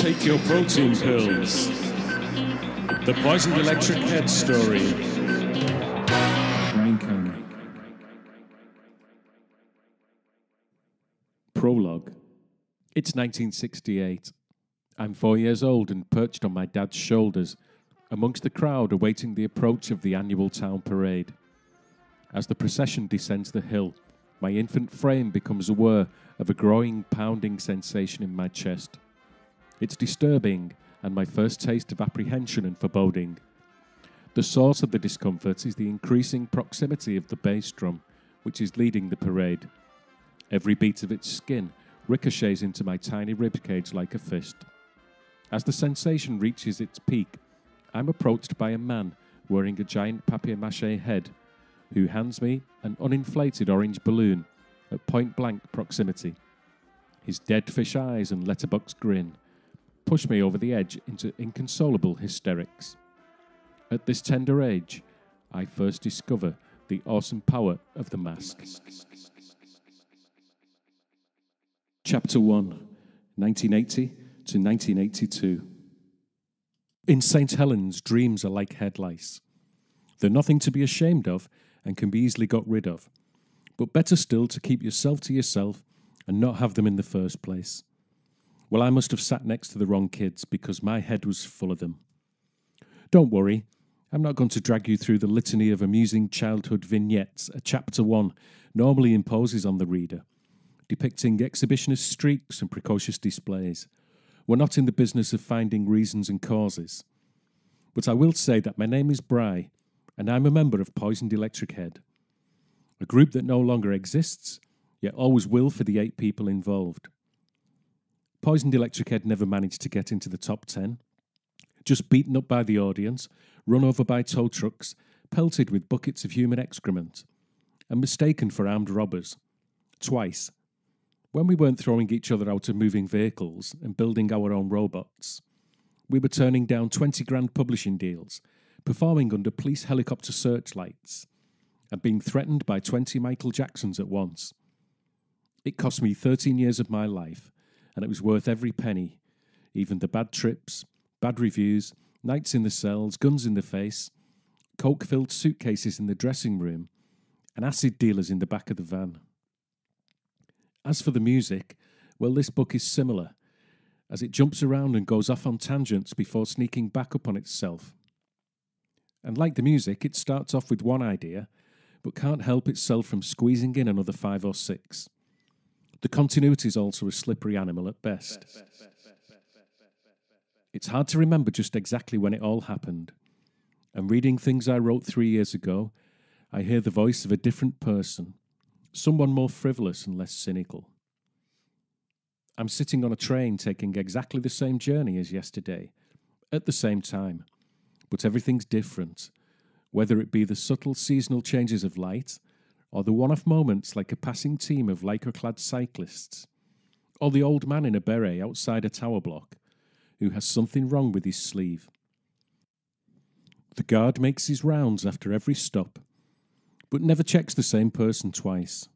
take your protein pills. The Poisoned Electrick Head story. Brian Carney. Prologue. It's 1968. I'm 4 years old and perched on my dad's shoulders, amongst the crowd awaiting the approach of the annual town parade. As the procession descends the hill, my infant frame becomes aware of a growing, pounding sensation in my chest. It's disturbing, and my first taste of apprehension and foreboding. The source of the discomfort is the increasing proximity of the bass drum, which is leading the parade. Every beat of its skin ricochets into my tiny ribcage like a fist. As the sensation reaches its peak, I'm approached by a man wearing a giant papier-mâché head, who hands me an uninflated orange balloon at point-blank proximity. His dead fish eyes and letterbox grin push me over the edge into inconsolable hysterics. At this tender age, I first discover the awesome power of the mask. Chapter 1, 1980 to 1982. In St. Helens, dreams are like head lice. They're nothing to be ashamed of and can be easily got rid of, but better still to keep yourself to yourself and not have them in the first place. Well, I must have sat next to the wrong kids because my head was full of them. Don't worry, I'm not going to drag you through the litany of amusing childhood vignettes a Chapter 1 normally imposes on the reader, depicting exhibitionist streaks and precocious displays. We're not in the business of finding reasons and causes. But I will say that my name is Bry, and I'm a member of Poisoned Electrick Head, a group that no longer exists, yet always will for the 8 people involved. Poisoned Electrick Head never managed to get into the top 10, just beaten up by the audience, run over by tow trucks, pelted with buckets of human excrement, and mistaken for armed robbers. Twice. When we weren't throwing each other out of moving vehicles and building our own robots, we were turning down 20 grand publishing deals, performing under police helicopter searchlights, and being threatened by 20 Michael Jacksons at once. It cost me 13 years of my life, and it was worth every penny, even the bad trips, bad reviews, nights in the cells, guns in the face, coke-filled suitcases in the dressing room, and acid dealers in the back of the van. As for the music, well, this book is similar, as it jumps around and goes off on tangents before sneaking back up on itself. And like the music, it starts off with one idea, but can't help itself from squeezing in another 5 or 6. The continuity is also a slippery animal at best. It's hard to remember just exactly when it all happened, and reading things I wrote 3 years ago, I hear the voice of a different person, someone more frivolous and less cynical. I'm sitting on a train taking exactly the same journey as yesterday, at the same time, but everything's different, whether it be the subtle seasonal changes of light, or the one-off moments like a passing team of lycra-clad cyclists, or the old man in a beret outside a tower block who has something wrong with his sleeve. The guard makes his rounds after every stop, but never checks the same person twice.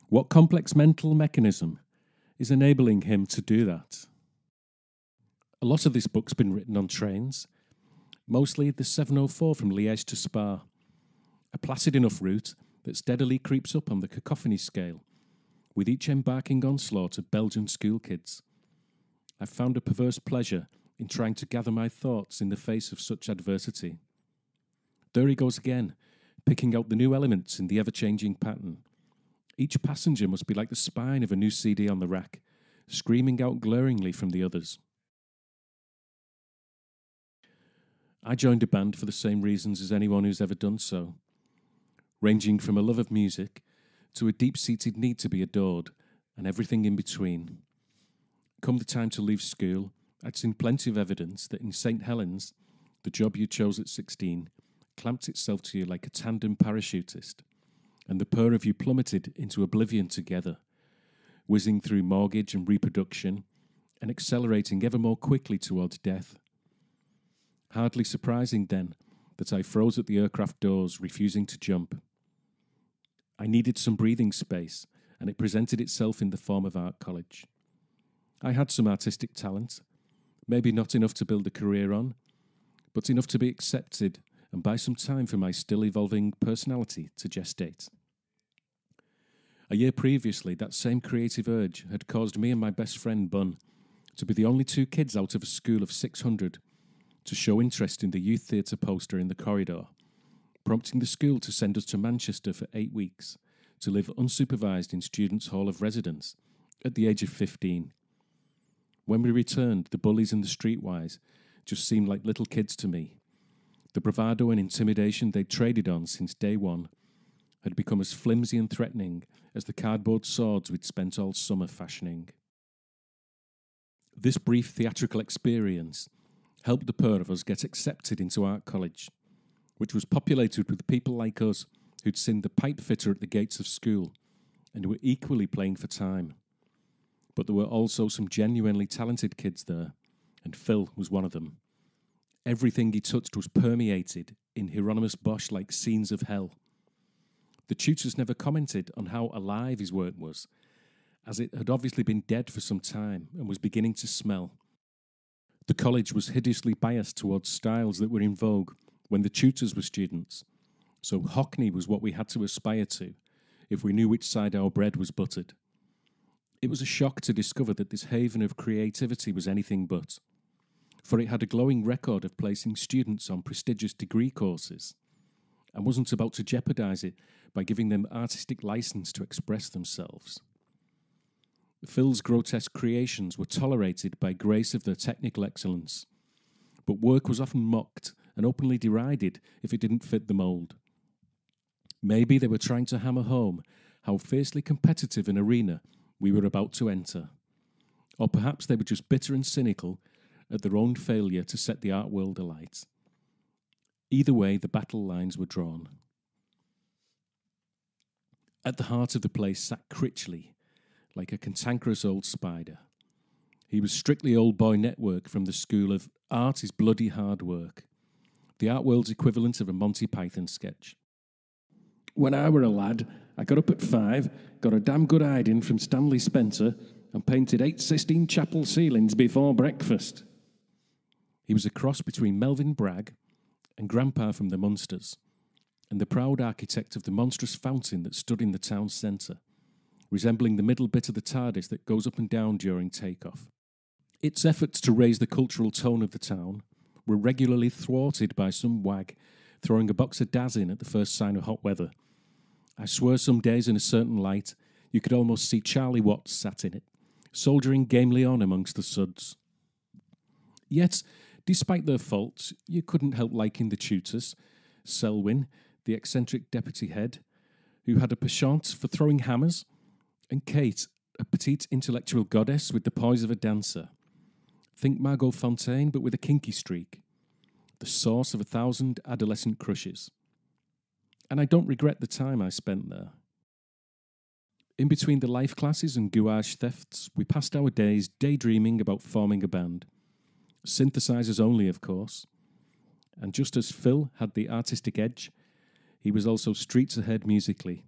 What complex mental mechanism is enabling him to do that? A lot of this book's been written on trains, mostly the 704 from Liège to Spa, a placid enough route that steadily creeps up on the cacophony scale, with each embarking onslaught of Belgian schoolkids. I've found a perverse pleasure in trying to gather my thoughts in the face of such adversity. There he goes again, picking out the new elements in the ever-changing pattern. Each passenger must be like the spine of a new CD on the rack, screaming out glaringly from the others. I joined a band for the same reasons as anyone who's ever done so, ranging from a love of music to a deep-seated need to be adored, and everything in between. Come the time to leave school, I'd seen plenty of evidence that in St. Helens, the job you chose at 16 clamped itself to you like a tandem parachutist, and the pair of you plummeted into oblivion together, whizzing through mortgage and reproduction, and accelerating ever more quickly towards death. Hardly surprising, then, that I froze at the aircraft doors, refusing to jump. I needed some breathing space, and it presented itself in the form of art college. I had some artistic talent, maybe not enough to build a career on, but enough to be accepted and buy some time for my still evolving personality to gestate. A year previously, that same creative urge had caused me and my best friend Bun to be the only two kids out of a school of 600 to show interest in the youth theatre poster in the corridor, prompting the school to send us to Manchester for 8 weeks to live unsupervised in Students' Hall of Residence at the age of 15. When we returned, the bullies and the streetwise just seemed like little kids to me. The bravado and intimidation they'd traded on since day one had become as flimsy and threatening as the cardboard swords we'd spent all summer fashioning. This brief theatrical experience helped the pair of us get accepted into art college, which was populated with people like us who'd seen the pipe fitter at the gates of school and were equally playing for time. But there were also some genuinely talented kids there, and Phil was one of them. Everything he touched was permeated in Hieronymus Bosch-like scenes of hell. The tutors never commented on how alive his work was, as it had obviously been dead for some time and was beginning to smell. The college was hideously biased towards styles that were in vogue when the tutors were students, so Hockney was what we had to aspire to if we knew which side our bread was buttered. It was a shock to discover that this haven of creativity was anything but, for it had a glowing record of placing students on prestigious degree courses and wasn't about to jeopardise it by giving them artistic license to express themselves. Phil's grotesque creations were tolerated by grace of their technical excellence, but work was often mocked and openly derided if it didn't fit the mould. Maybe they were trying to hammer home how fiercely competitive an arena we were about to enter, or perhaps they were just bitter and cynical at their own failure to set the art world alight. Either way, the battle lines were drawn. At the heart of the place sat Critchley, like a cantankerous old spider. He was strictly old boy network from the school of art is bloody hard work, the art world's equivalent of a Monty Python sketch. When I were a lad, I got up at 5, got a damn good hiding from Stanley Spencer, and painted 8 Sistine Chapel ceilings before breakfast. He was a cross between Melvyn Bragg and Grandpa from the Munsters, and the proud architect of the monstrous fountain that stood in the town centre, resembling the middle bit of the TARDIS that goes up and down during takeoff. Its efforts to raise the cultural tone of the town were regularly thwarted by some wag throwing a box of Daz in at the first sign of hot weather. I swear some days in a certain light you could almost see Charlie Watts sat in it, soldiering gamely on amongst the suds. Yet, despite their faults, you couldn't help liking the tutors, Selwyn, the eccentric deputy head, who had a penchant for throwing hammers, and Kate, a petite intellectual goddess with the poise of a dancer. Think Margot Fontaine, but with a kinky streak. The source of 1,000 adolescent crushes. And I don't regret the time I spent there. In between the life classes and gouache thefts, we passed our days daydreaming about forming a band. Synthesizers only, of course. And just as Phil had the artistic edge, he was also streets ahead musically.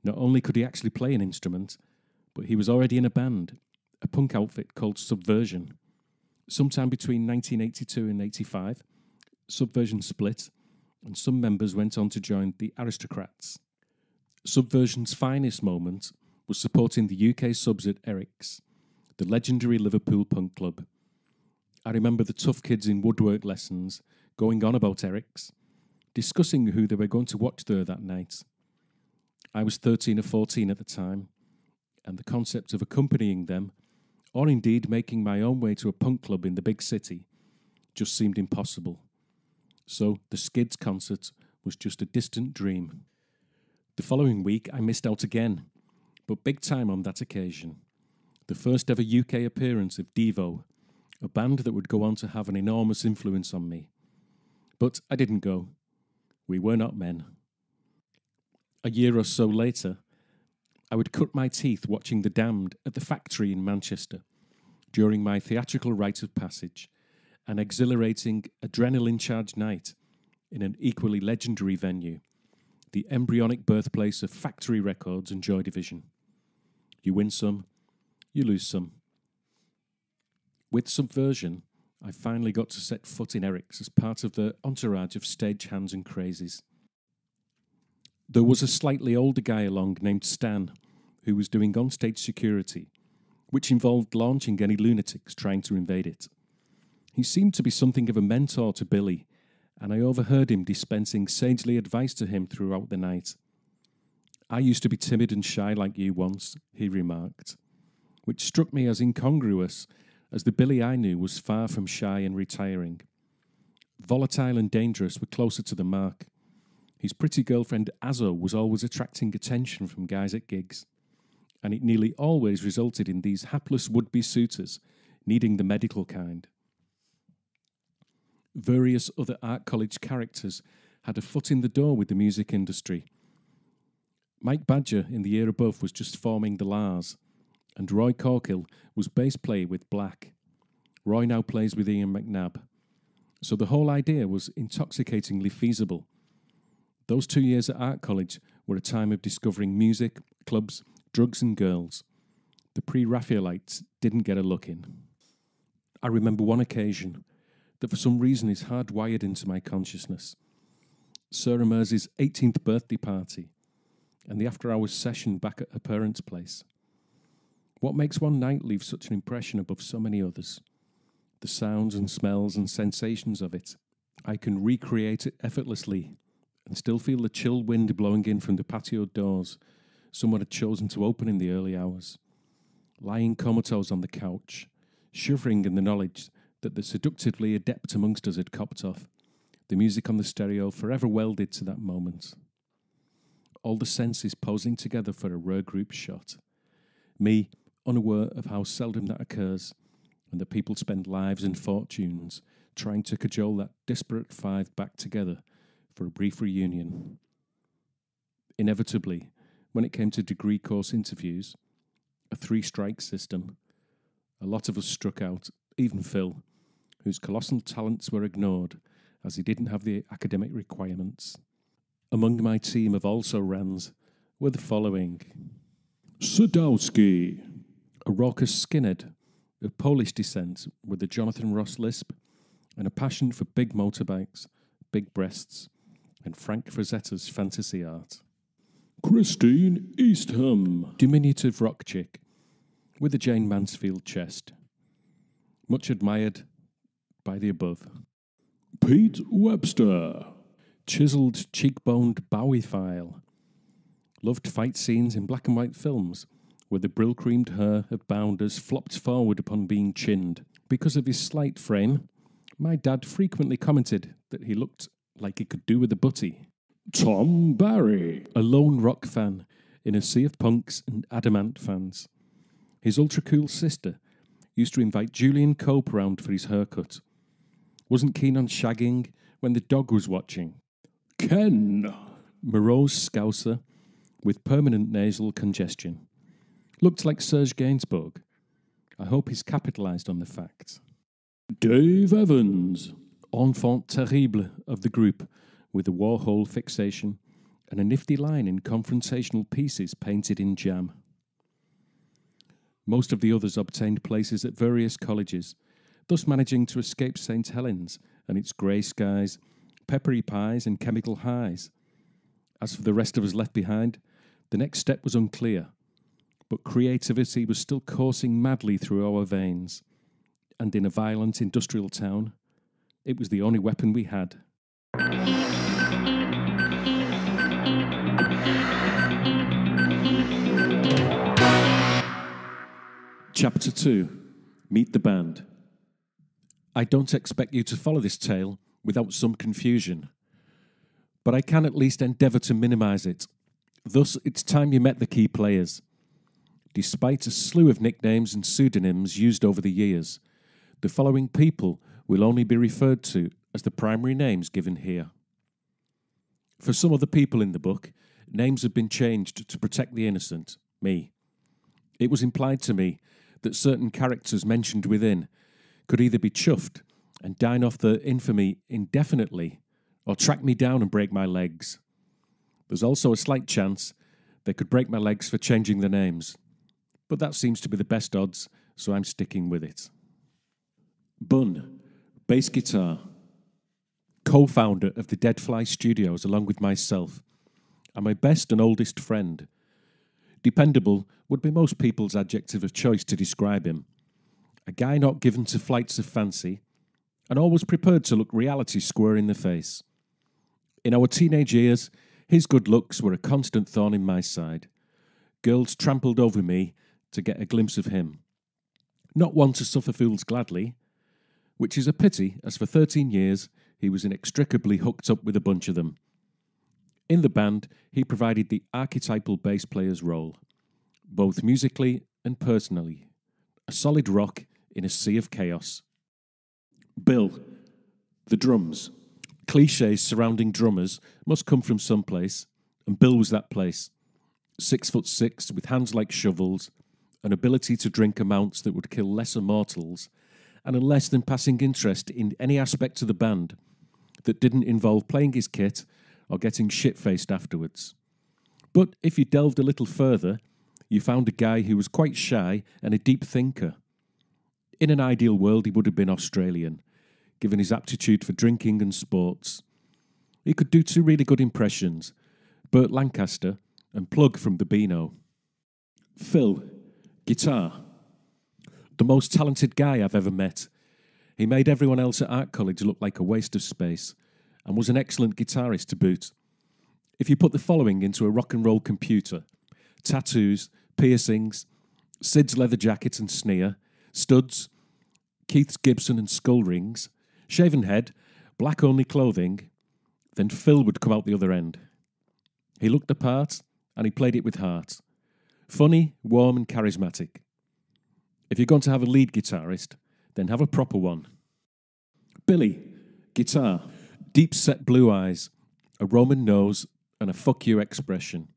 Not only could he actually play an instrument, but he was already in a band, a punk outfit called Subversion. Sometime between 1982 and 85, Subversion split, and some members went on to join the Aristocrats. Subversion's finest moment was supporting the UK subs at Eric's, the legendary Liverpool punk club. I remember the tough kids in woodwork lessons going on about Eric's, discussing who they were going to watch there that night. I was 13 or 14 at the time, and the concept of accompanying them, or indeed making my own way to a punk club in the big city, just seemed impossible. So the Skids concert was just a distant dream. The following week I missed out again, but big time on that occasion. The first ever UK appearance of Devo, a band that would go on to have an enormous influence on me. But I didn't go. We were not men. A year or so later, I would cut my teeth watching The Damned at the Factory in Manchester during my theatrical rite of passage, an exhilarating, adrenaline-charged night in an equally legendary venue, the embryonic birthplace of Factory Records and Joy Division. You win some, you lose some, With Subversion, I finally got to set foot in Eric's as part of the entourage of stagehands and crazies. There was a slightly older guy along named Stan, who was doing onstage security, which involved launching any lunatics trying to invade it. He seemed to be something of a mentor to Billy, and I overheard him dispensing sagely advice to him throughout the night. "I used to be timid and shy like you once," he remarked, which struck me as incongruous, as the Billy I knew was far from shy and retiring. Volatile and dangerous were closer to the mark. His pretty girlfriend Azzo was always attracting attention from guys at gigs, and it nearly always resulted in these hapless would-be suitors needing the medical kind. Various other art college characters had a foot in the door with the music industry. Mike Badger in the year above was just forming the Lars, and Roy Corkill was bass player with Black. Roy now plays with Ian McNabb. So the whole idea was intoxicatingly feasible. Those 2 years at art college were a time of discovering music, clubs, drugs and girls. The pre-Raphaelites didn't get a look in. I remember one occasion that for some reason is hardwired into my consciousness. Sarah Mersey's 18th birthday party and the after-hours session back at her parents' place. What makes one night leave such an impression above so many others? The sounds and smells and sensations of it. I can recreate it effortlessly and still feel the chill wind blowing in from the patio doors someone had chosen to open in the early hours. Lying comatose on the couch, shivering in the knowledge that the seductively adept amongst us had copped off, the music on the stereo forever welded to that moment. All the senses posing together for a rare group shot. Me, unaware of how seldom that occurs, and that people spend lives and fortunes trying to cajole that disparate five back together for a brief reunion. Inevitably, when it came to degree course interviews, a 3-strike system, a lot of us struck out, even Phil, whose colossal talents were ignored as he didn't have the academic requirements. Among my team of also-rans were the following: Sadowski, a raucous skinhead of Polish descent with a Jonathan Ross lisp and a passion for big motorbikes, big breasts, and Frank Frazetta's fantasy art. Christine Eastham, diminutive rock chick with a Jane Mansfield chest, much admired by the above. Pete Webster, chiselled, cheekboned Bowie-phile, loved fight scenes in black and white films where the brill-creamed hair of bounders flopped forward upon being chinned. Because of his slight frame, my dad frequently commented that he looked like he could do with a butty. Tom Barry, a lone rock fan in a sea of punks and adamant fans. His ultra-cool sister used to invite Julian Cope round for his haircut. Wasn't keen on shagging when the dog was watching. Ken, morose scouser with permanent nasal congestion. Looked like Serge Gainsbourg. I hope he's capitalised on the fact. Dave Evans, enfant terrible of the group, with a Warhol fixation and a nifty line in confrontational pieces painted in jam. Most of the others obtained places at various colleges, thus managing to escape St. Helens and its grey skies, peppery pies and chemical highs. As for the rest of us left behind, the next step was unclear, but creativity was still coursing madly through our veins, and in a violent industrial town, it was the only weapon we had. Chapter 2. Meet the Band. I don't expect you to follow this tale without some confusion, but I can at least endeavour to minimise it. Thus, it's time you met the key players. Despite a slew of nicknames and pseudonyms used over the years, the following people will only be referred to as the primary names given here. For some other people in the book, names have been changed to protect the innocent, me. It was implied to me that certain characters mentioned within could either be chuffed and dine off their infamy indefinitely, or track me down and break my legs. There's also a slight chance they could break my legs for changing their names, but that seems to be the best odds, so I'm sticking with it. Bun, bass guitar. Co-founder of the Deadfly Studios along with myself, and my best and oldest friend. Dependable would be most people's adjective of choice to describe him. A guy not given to flights of fancy, and always prepared to look reality square in the face. In our teenage years, his good looks were a constant thorn in my side. Girls trampled over me to get a glimpse of him. Not one to suffer fools gladly, which is a pity, as for 13 years he was inextricably hooked up with a bunch of them. In the band, he provided the archetypal bass player's role, both musically and personally, a solid rock in a sea of chaos. Bill, the drums. Clichés surrounding drummers must come from someplace, and Bill was that place. 6'6", with hands like shovels, an ability to drink amounts that would kill lesser mortals, and a less than passing interest in any aspect of the band that didn't involve playing his kit or getting shit-faced afterwards. But if you delved a little further, you found a guy who was quite shy and a deep thinker. In an ideal world, he would have been Australian, given his aptitude for drinking and sports. He could do two really good impressions, Burt Lancaster and Plug from the Beano. Phil, guitar. The most talented guy I've ever met. He made everyone else at art college look like a waste of space, and was an excellent guitarist to boot. If you put the following into a rock and roll computer: tattoos, piercings, Sid's leather jacket and sneer, studs, Keith's Gibson and skull rings, shaven head, black-only clothing, then Phil would come out the other end. He looked the part, and he played it with heart. Funny, warm and charismatic. If you're going to have a lead guitarist, then have a proper one. Billy, guitar. Deep-set blue eyes, a Roman nose, and a fuck you expression.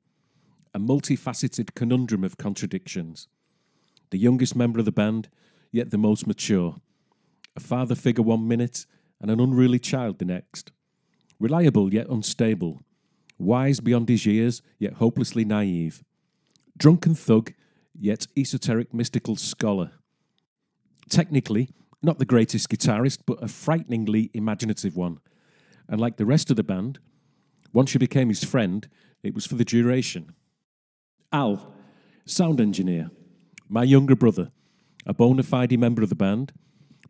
A multifaceted conundrum of contradictions. The youngest member of the band, yet the most mature. A father figure 1 minute, and an unruly child the next. Reliable yet unstable. Wise beyond his years, yet hopelessly naive. Drunken thug, yet esoteric mystical scholar. Technically, not the greatest guitarist, but a frighteningly imaginative one. And like the rest of the band, once you became his friend, it was for the duration. Al, sound engineer, my younger brother, a bona fide member of the band,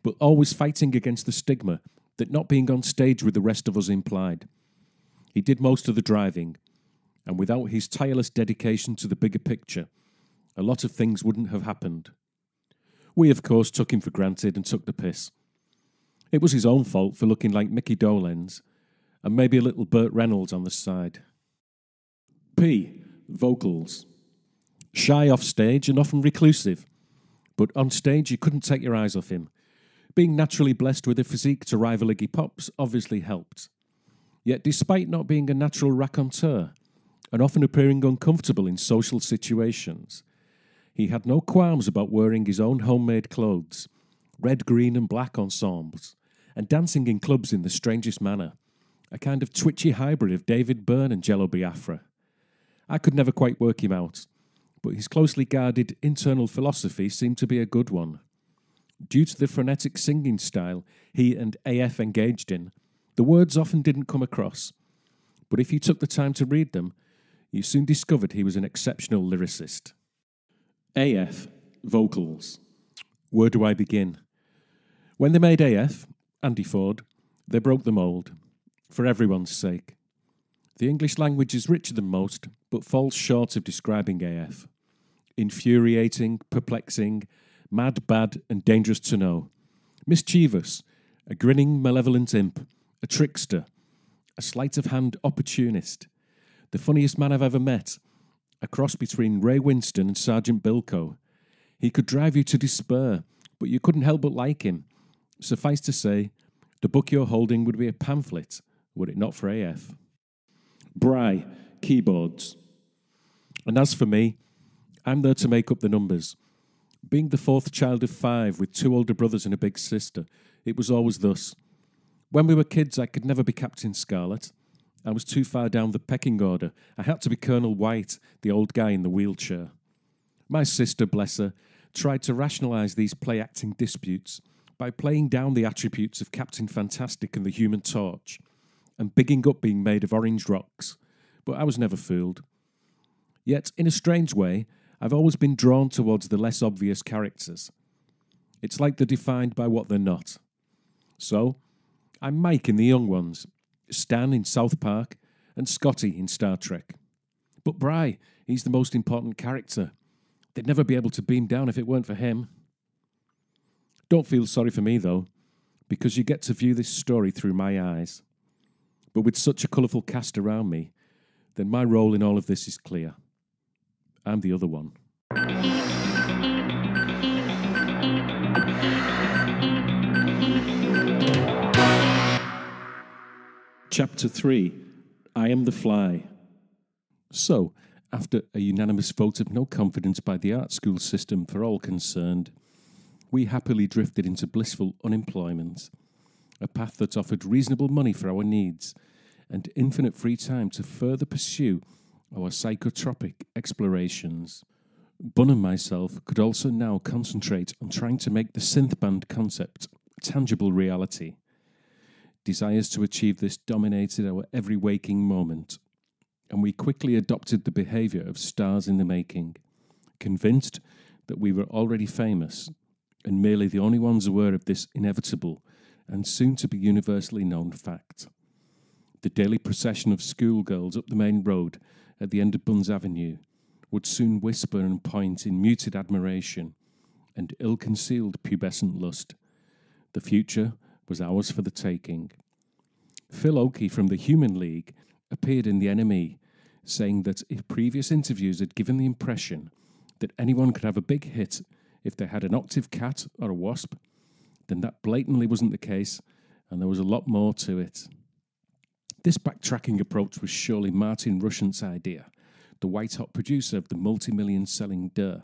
but always fighting against the stigma that not being on stage with the rest of us implied. He did most of the driving, and without his tireless dedication to the bigger picture, a lot of things wouldn't have happened. We, of course, took him for granted and took the piss. It was his own fault for looking like Mickey Dolenz, and maybe a little Burt Reynolds on the side. P. Vocals. Shy off stage and often reclusive, but on stage you couldn't take your eyes off him. Being naturally blessed with a physique to rival Iggy Pop's obviously helped. Yet despite not being a natural raconteur, and often appearing uncomfortable in social situations, he had no qualms about wearing his own homemade clothes, red, green and black ensembles, and dancing in clubs in the strangest manner, a kind of twitchy hybrid of David Byrne and Jello Biafra. I could never quite work him out, but his closely guarded internal philosophy seemed to be a good one. Due to the frenetic singing style he and AF engaged in, the words often didn't come across, but if you took the time to read them, you soon discovered he was an exceptional lyricist. AF, vocals. Where do I begin? When they made AF, Andy Ford, they broke the mould, for everyone's sake. The English language is richer than most, but falls short of describing AF. Infuriating, perplexing, mad, bad, and dangerous to know. Mischievous, a grinning, malevolent imp, a trickster, a sleight-of-hand opportunist, the funniest man I've ever met, a cross between Ray Winston and Sergeant Bilko. He could drive you to despair, but you couldn't help but like him. Suffice to say, the book you're holding would be a pamphlet, were it not for AF. Bry, keyboards. And as for me, I'm there to make up the numbers. Being the fourth child of 5 with 2 older brothers and a big sister, it was always thus. When we were kids, I could never be Captain Scarlet. I was too far down the pecking order. I had to be Colonel White, the old guy in the wheelchair. My sister, bless her, tried to rationalise these play-acting disputes by playing down the attributes of Captain Fantastic and the Human Torch, and bigging up being made of orange rocks, but I was never fooled. Yet, in a strange way, I've always been drawn towards the less obvious characters. It's like they're defined by what they're not. So, I'm Mike in The Young Ones, Stan in South Park, and Scotty in Star Trek. But Bri, he's the most important character. They'd never be able to beam down if it weren't for him. Don't feel sorry for me, though, because you get to view this story through my eyes. But with such a colourful cast around me, then my role in all of this is clear. I'm the other one. Chapter 3, I Am the Fly. So, after a unanimous vote of no confidence by the art school system for all concerned, we happily drifted into blissful unemployment, a path that offered reasonable money for our needs and infinite free time to further pursue our psychotropic explorations. Bun and myself could also now concentrate on trying to make the synth band concept tangible reality. Desires to achieve this dominated our every waking moment, and we quickly adopted the behaviour of stars in the making, convinced that we were already famous and merely the only ones aware of this inevitable and soon-to-be universally known fact. The daily procession of schoolgirls up the main road at the end of Buns Avenue would soon whisper and point in muted admiration and ill-concealed pubescent lust. The future was ours for the taking. Phil Oakey from the Human League appeared in the NME, saying that if previous interviews had given the impression that anyone could have a big hit if they had an octave cat or a wasp, then that blatantly wasn't the case, and there was a lot more to it. This backtracking approach was surely Martin Rushent's idea, the white-hot producer of the multi-million-selling Durr,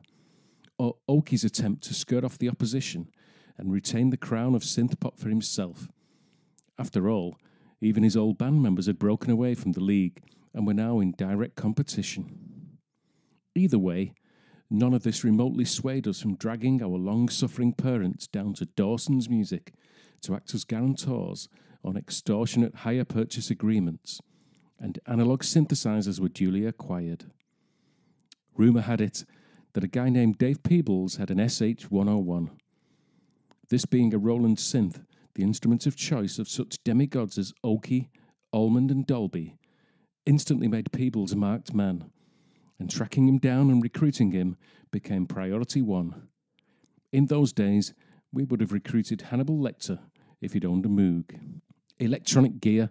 or Oakey's attempt to skirt off the opposition and retain the crown of synth-pop for himself. After all, even his old band members had broken away from the League and were now in direct competition. Either way, none of this remotely swayed us from dragging our long-suffering parents down to Dawson's Music to act as guarantors on extortionate hire purchase agreements, and analog synthesizers were duly acquired. Rumour had it that a guy named Dave Peebles had an SH-101. This being a Roland synth, the instrument of choice of such demigods as Oakey, Almond and Dolby, instantly made Peebles a marked man, and tracking him down and recruiting him became priority one. In those days, we would have recruited Hannibal Lecter if he'd owned a Moog. Electronic gear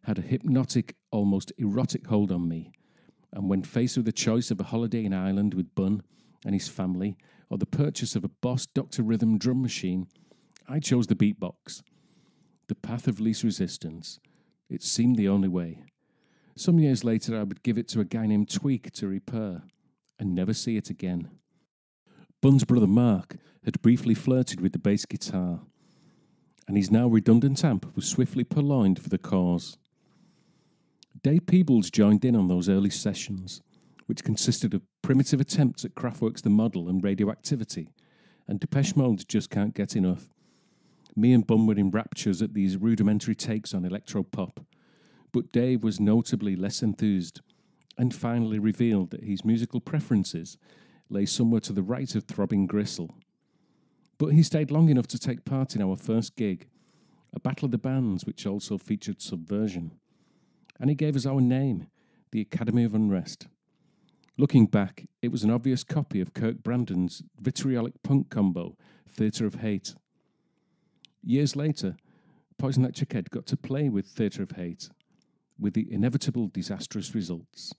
had a hypnotic, almost erotic hold on me, and when faced with the choice of a holiday in Ireland with Bun and his family, or the purchase of a Boss Dr. Rhythm drum machine, I chose the beatbox. The path of least resistance. It seemed the only way. Some years later, I would give it to a guy named Tweak to repair, and never see it again. Bun's brother Mark had briefly flirted with the bass guitar, and his now redundant amp was swiftly purloined for the cause. Dave Peebles joined in on those early sessions, which consisted of primitive attempts at Kraftwerk's The Model and Radioactivity, and Depeche Mode's Just Can't Get Enough. Me and Bun were in raptures at these rudimentary takes on electro-pop, but Dave was notably less enthused, and finally revealed that his musical preferences lay somewhere to the right of throbbing gristle. But he stayed long enough to take part in our first gig, a battle of the bands which also featured Subversion. And he gave us our name, the Academy of Unrest. Looking back, it was an obvious copy of Kirk Brandon's vitriolic punk combo, Theatre of Hate. Years later, Poisoned Electrick Head got to play with Theatre of Hate, with the inevitable disastrous results.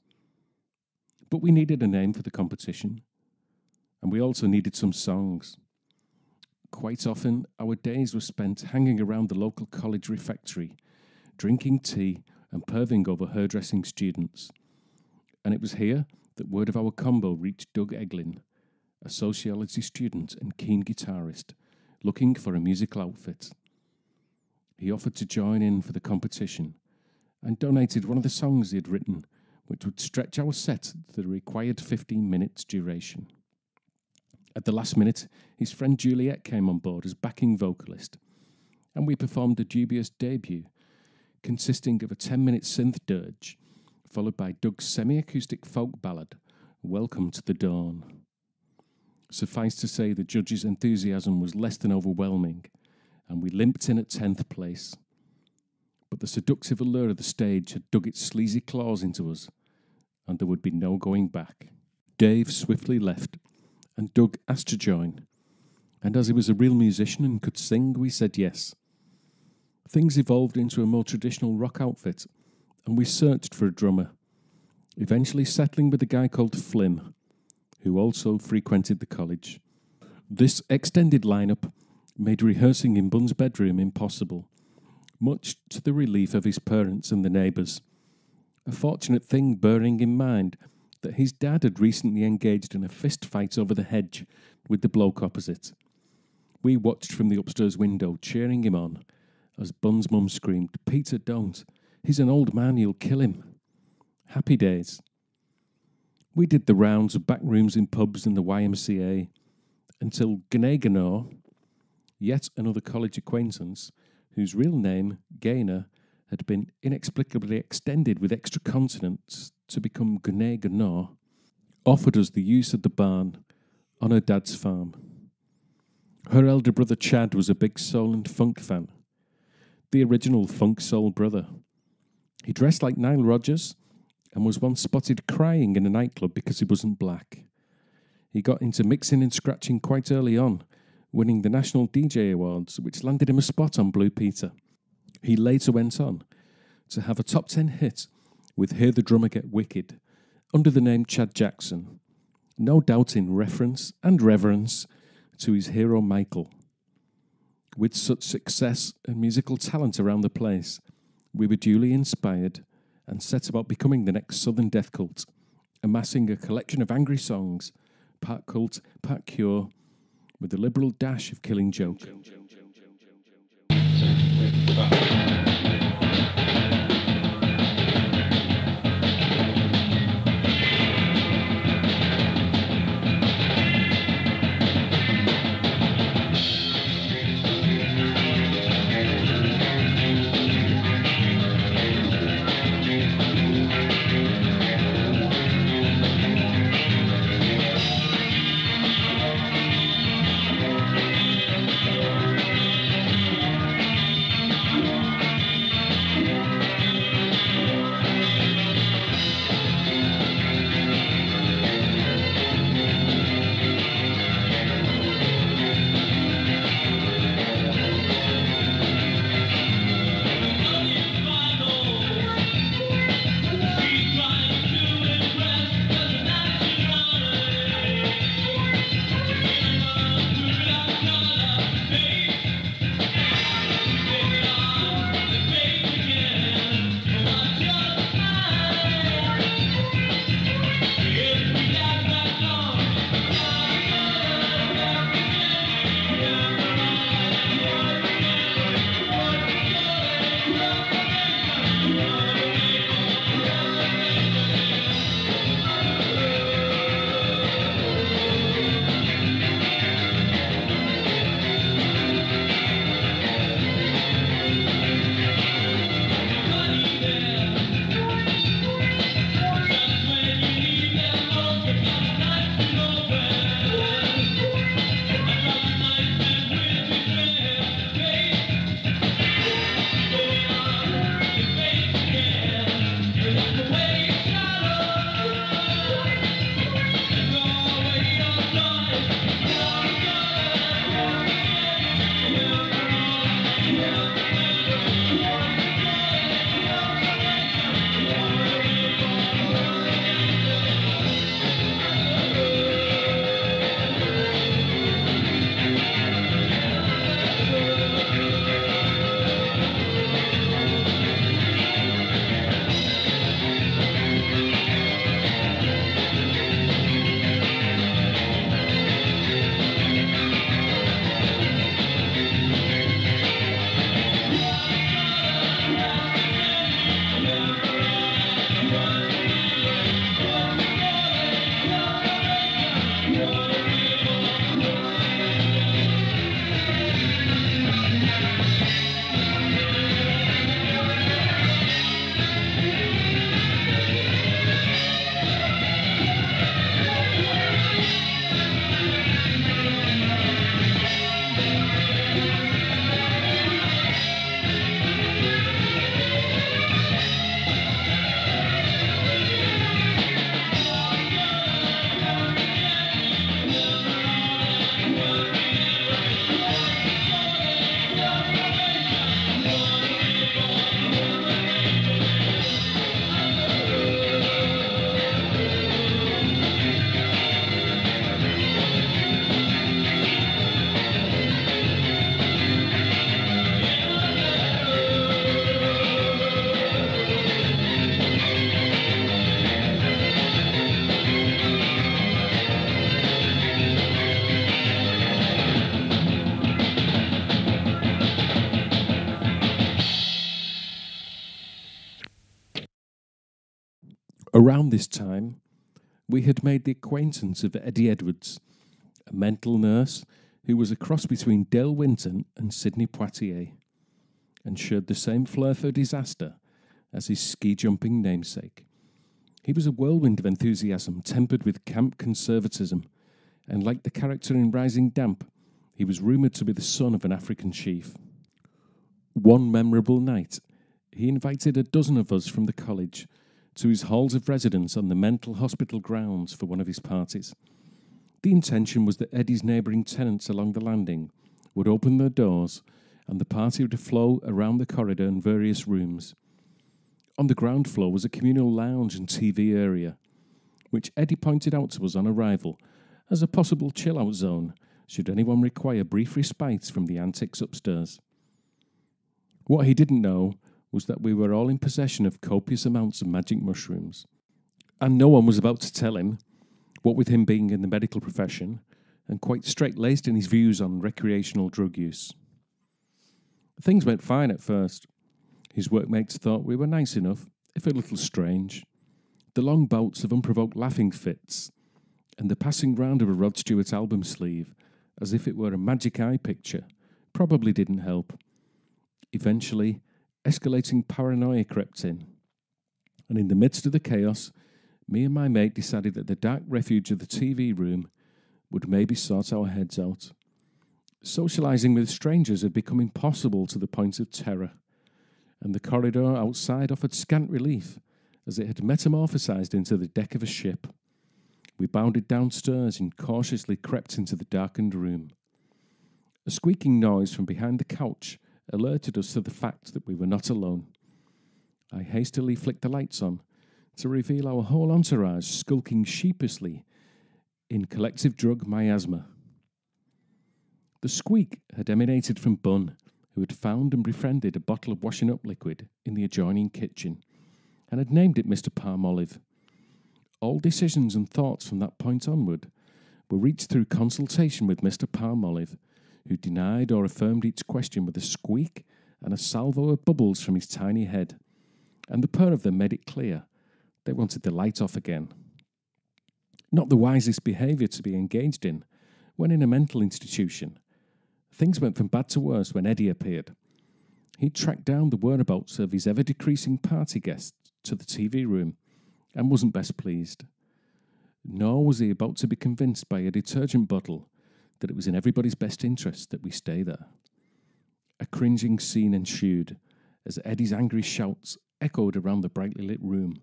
But we needed a name for the competition, and we also needed some songs. Quite often, our days were spent hanging around the local college refectory, drinking tea and perving over hairdressing students. And it was here that word of our combo reached Doug Eglin, a sociology student and keen guitarist, looking for a musical outfit. He offered to join in for the competition and donated one of the songs he had written, which would stretch our set to the required 15 minutes duration. At the last minute, his friend Juliet came on board as backing vocalist, and we performed a dubious debut consisting of a 10-minute synth dirge, followed by Doug's semi-acoustic folk ballad, Welcome to the Dawn. Suffice to say, the judges' enthusiasm was less than overwhelming, and we limped in at 10th place. But the seductive allure of the stage had dug its sleazy claws into us, and there would be no going back. Dave swiftly left, and Doug asked to join, and as he was a real musician and could sing, we said yes. Things evolved into a more traditional rock outfit, and we searched for a drummer, eventually settling with a guy called Flynn, who also frequented the college. This extended lineup made rehearsing in Bun's bedroom impossible, much to the relief of his parents and the neighbours, a fortunate thing bearing in mind that his dad had recently engaged in a fist fight over the hedge with the bloke opposite. We watched from the upstairs window, cheering him on, as Bun's mum screamed, "Peter, don't. He's an old man, you'll kill him." Happy days. We did the rounds of back rooms in pubs and the YMCA until Gaynor, yet another college acquaintance, whose real name, Gaynor, had been inexplicably extended with extra consonants to become Gaynor, offered us the use of the barn on her dad's farm. Her elder brother Chad was a big soul and funk fan, the original funk soul brother. He dressed like Nile Rodgers and was once spotted crying in a nightclub because he wasn't black. He got into mixing and scratching quite early on, winning the National DJ Awards, which landed him a spot on Blue Peter. He later went on to have a top 10 hit with Hear the Drummer Get Wicked under the name Chad Jackson, no doubt in reference and reverence to his hero Michael. With such success and musical talent around the place, we were duly inspired and set about becoming the next Southern Death Cult, amassing a collection of angry songs, part cult, part Cure, with a liberal dash of Killing Joke. Around this time, we had made the acquaintance of Eddie Edwards, a mental nurse who was a cross between Dale Winton and Sidney Poitier, and shared the same flair for disaster as his ski-jumping namesake. He was a whirlwind of enthusiasm tempered with camp conservatism, and like the character in Rising Damp, he was rumoured to be the son of an African chief. One memorable night, he invited a dozen of us from the college to his halls of residence on the mental hospital grounds for one of his parties. The intention was that Eddie's neighbouring tenants along the landing would open their doors and the party would flow around the corridor and various rooms. On the ground floor was a communal lounge and TV area, which Eddie pointed out to us on arrival as a possible chill-out zone should anyone require brief respite from the antics upstairs. What he didn't know was that we were all in possession of copious amounts of magic mushrooms, and no one was about to tell him, what with him being in the medical profession and quite straight-laced in his views on recreational drug use. Things went fine at first. His workmates thought we were nice enough, if a little strange. The long bouts of unprovoked laughing fits, and the passing round of a Rod Stewart album sleeve, as if it were a magic eye picture, probably didn't help. Eventually, escalating paranoia crept in, and in the midst of the chaos, me and my mate decided that the dark refuge of the TV room would maybe sort our heads out. Socialising with strangers had become impossible to the point of terror, and the corridor outside offered scant relief as it had metamorphosized into the deck of a ship. We bounded downstairs and cautiously crept into the darkened room. A squeaking noise from behind the couch alerted us to the fact that we were not alone. I hastily flicked the lights on to reveal our whole entourage skulking sheepishly in collective drug miasma. The squeak had emanated from Bun, who had found and befriended a bottle of washing-up liquid in the adjoining kitchen, and had named it Mr. Palmolive. All decisions and thoughts from that point onward were reached through consultation with Mr. Palmolive, who denied or affirmed each question with a squeak and a salvo of bubbles from his tiny head, and the pair of them made it clear they wanted the light off again. Not the wisest behaviour to be engaged in when in a mental institution. Things went from bad to worse when Eddie appeared. He tracked down the whereabouts of his ever-decreasing party guests to the TV room and wasn't best pleased. Nor was he about to be convinced by a detergent bottle that it was in everybody's best interest that we stay there. A cringing scene ensued as Eddie's angry shouts echoed around the brightly lit room,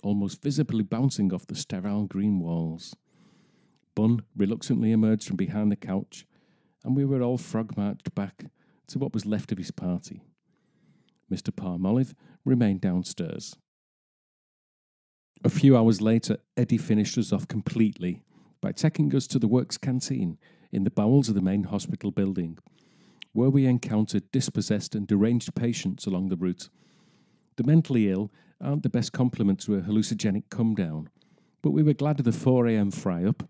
almost visibly bouncing off the sterile green walls. Bun reluctantly emerged from behind the couch, and we were all frog-marched back to what was left of his party. Mr. Palmolive remained downstairs. A few hours later, Eddie finished us off completely by taking us to the works canteen in the bowels of the main hospital building, where we encountered dispossessed and deranged patients along the route. The mentally ill aren't the best complement to a hallucinogenic come-down, but we were glad of the 4 a.m. fry-up,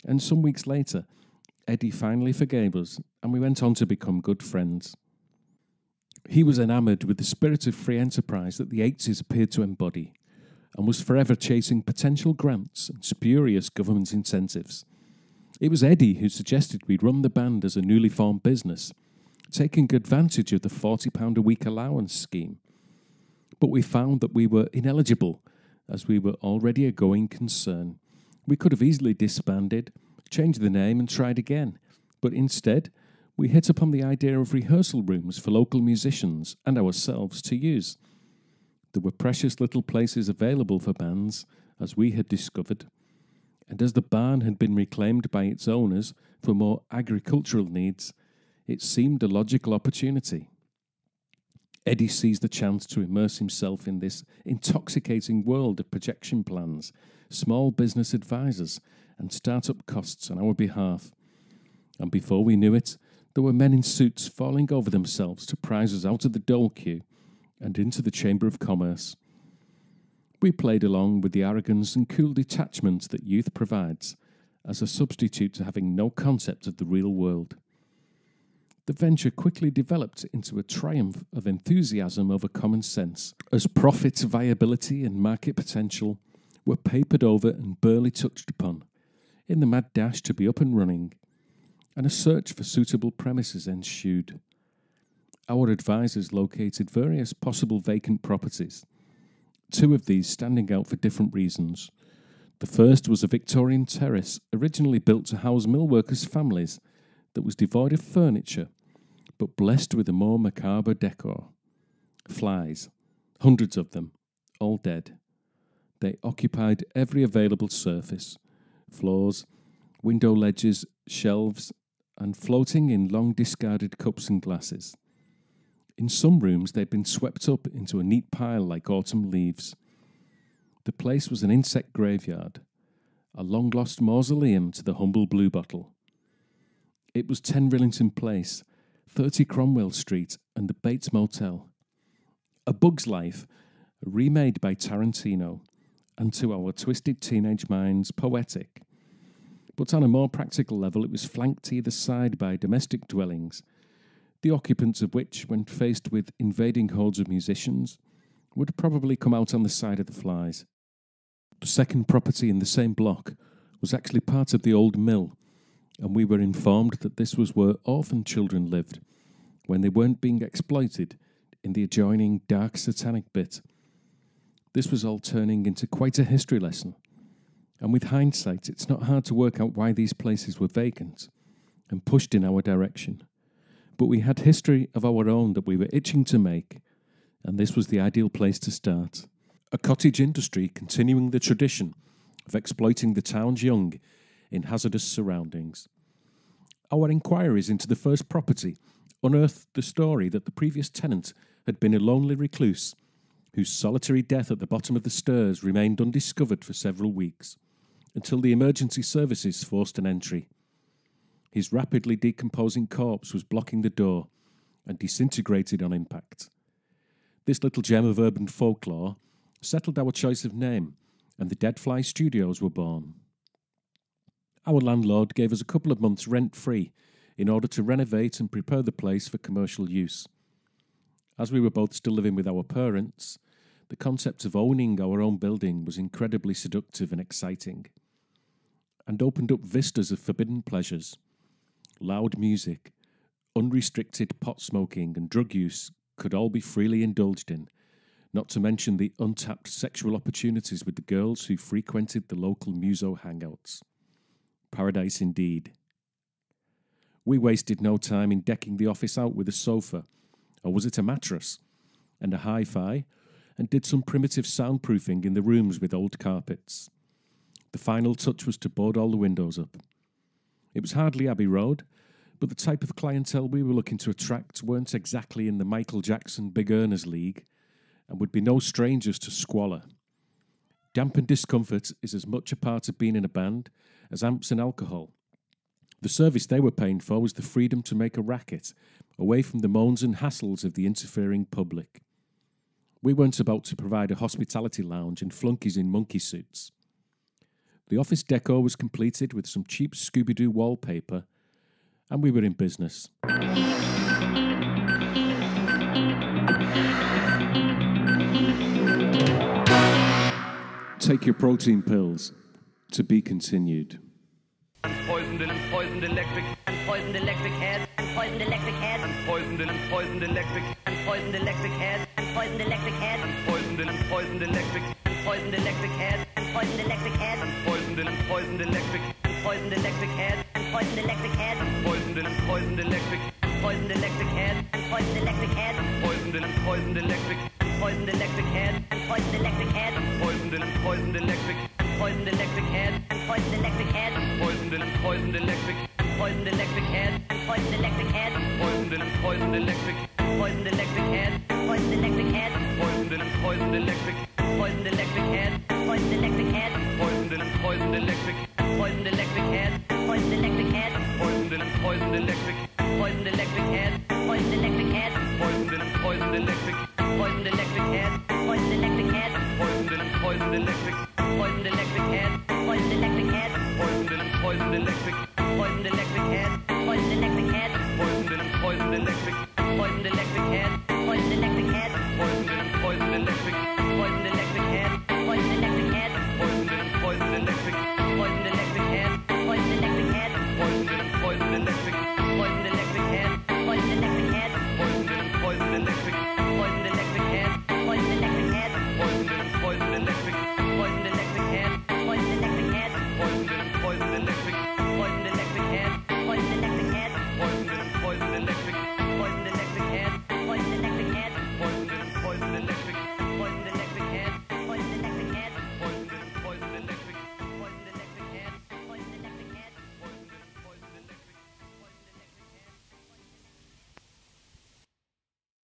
and some weeks later, Eddie finally forgave us, and we went on to become good friends. He was enamoured with the spirit of free enterprise that the 80s appeared to embody, and was forever chasing potential grants and spurious government incentives. It was Eddie who suggested we run the band as a newly formed business, taking advantage of the £40 a week allowance scheme. But we found that we were ineligible, as we were already a going concern. We could have easily disbanded, changed the name and tried again, but instead we hit upon the idea of rehearsal rooms for local musicians and ourselves to use. There were precious little places available for bands, as we had discovered, and as the barn had been reclaimed by its owners for more agricultural needs, it seemed a logical opportunity. Eddie seized the chance to immerse himself in this intoxicating world of projection plans, small business advisors, and start-up costs on our behalf. And before we knew it, there were men in suits falling over themselves to prize us out of the dole queue and into the Chamber of Commerce. We played along with the arrogance and cool detachment that youth provides as a substitute to having no concept of the real world. The venture quickly developed into a triumph of enthusiasm over common sense, as profit, viability, and market potential were papered over and barely touched upon, in the mad dash to be up and running, and a search for suitable premises ensued. Our advisors located various possible vacant properties, two of these standing out for different reasons. The first was a Victorian terrace originally built to house mill workers' families that was devoid of furniture, but blessed with a more macabre decor. Flies, hundreds of them, all dead. They occupied every available surface, floors, window ledges, shelves, and floating in long discarded cups and glasses. In some rooms they'd been swept up into a neat pile like autumn leaves. The place was an insect graveyard, a long-lost mausoleum to the humble bluebottle. It was 10 Rillington Place, 30 Cromwell Street, and the Bates Motel. A Bug's Life, remade by Tarantino, and to our twisted teenage minds, poetic. But on a more practical level, it was flanked either side by domestic dwellings, the occupants of which, when faced with invading hordes of musicians, would probably come out on the side of the flies. The second property in the same block was actually part of the old mill, and we were informed that this was where orphan children lived when they weren't being exploited in the adjoining dark satanic bit. This was all turning into quite a history lesson, and with hindsight it's not hard to work out why these places were vacant and pushed in our direction. But we had history of our own that we were itching to make, and this was the ideal place to start. A cottage industry continuing the tradition of exploiting the town's young in hazardous surroundings. Our inquiries into the first property unearthed the story that the previous tenant had been a lonely recluse whose solitary death at the bottom of the stairs remained undiscovered for several weeks, until the emergency services forced an entry. His rapidly decomposing corpse was blocking the door and disintegrated on impact. This little gem of urban folklore settled our choice of name, and the Deadfly Studios were born. Our landlord gave us a couple of months rent-free in order to renovate and prepare the place for commercial use. As we were both still living with our parents, the concept of owning our own building was incredibly seductive and exciting, and opened up vistas of forbidden pleasures. Loud music, unrestricted pot smoking and drug use could all be freely indulged in, not to mention the untapped sexual opportunities with the girls who frequented the local muso hangouts. Paradise indeed. We wasted no time in decking the office out with a sofa, or was it a mattress, and a hi-fi, and did some primitive soundproofing in the rooms with old carpets. The final touch was to board all the windows up. It was hardly Abbey Road, but the type of clientele we were looking to attract weren't exactly in the Michael Jackson Big Earners League, and would be no strangers to squalor. Damp and discomfort is as much a part of being in a band as amps and alcohol. The service they were paying for was the freedom to make a racket, away from the moans and hassles of the interfering public. We weren't about to provide a hospitality lounge and flunkies in monkey suits. The office decor was completed with some cheap Scooby-Doo wallpaper, and we were in business. Take your protein pills. To be continued. Poisoned electric, poisoned electric head, poisoned electric head, poisoned electric, poisoned electric head, poisoned electric head, poisoned electric, poisoned electric head, poisoned electric head, poisoned electric, poisoned electric head, poisoned electric head, poisoned electric, poisoned electric head, poisoned electric head, poisoned electric, poisoned electric head, poisoned electric head, poisoned electric, poisoned electric head, poisoned electric head, poisoned electric, poisoned electric head, poisoned electric head, poisoned electric, poisoned electric head, poisoned electric head, poisoned electric, poisoned electric head, poisoned electric head, poisoned electric, poisoned electric head, poisoned electric head, poisoned electric, poisoned electric head, poisoned electric head, poisoned electric, poisoned electric head, poisoned electric head, poisoned electric, poisoned electric head, poisoned electric head, poisoned electric, poisoned electric head, poisoned electric head, poisoned electric, poisoned electric head,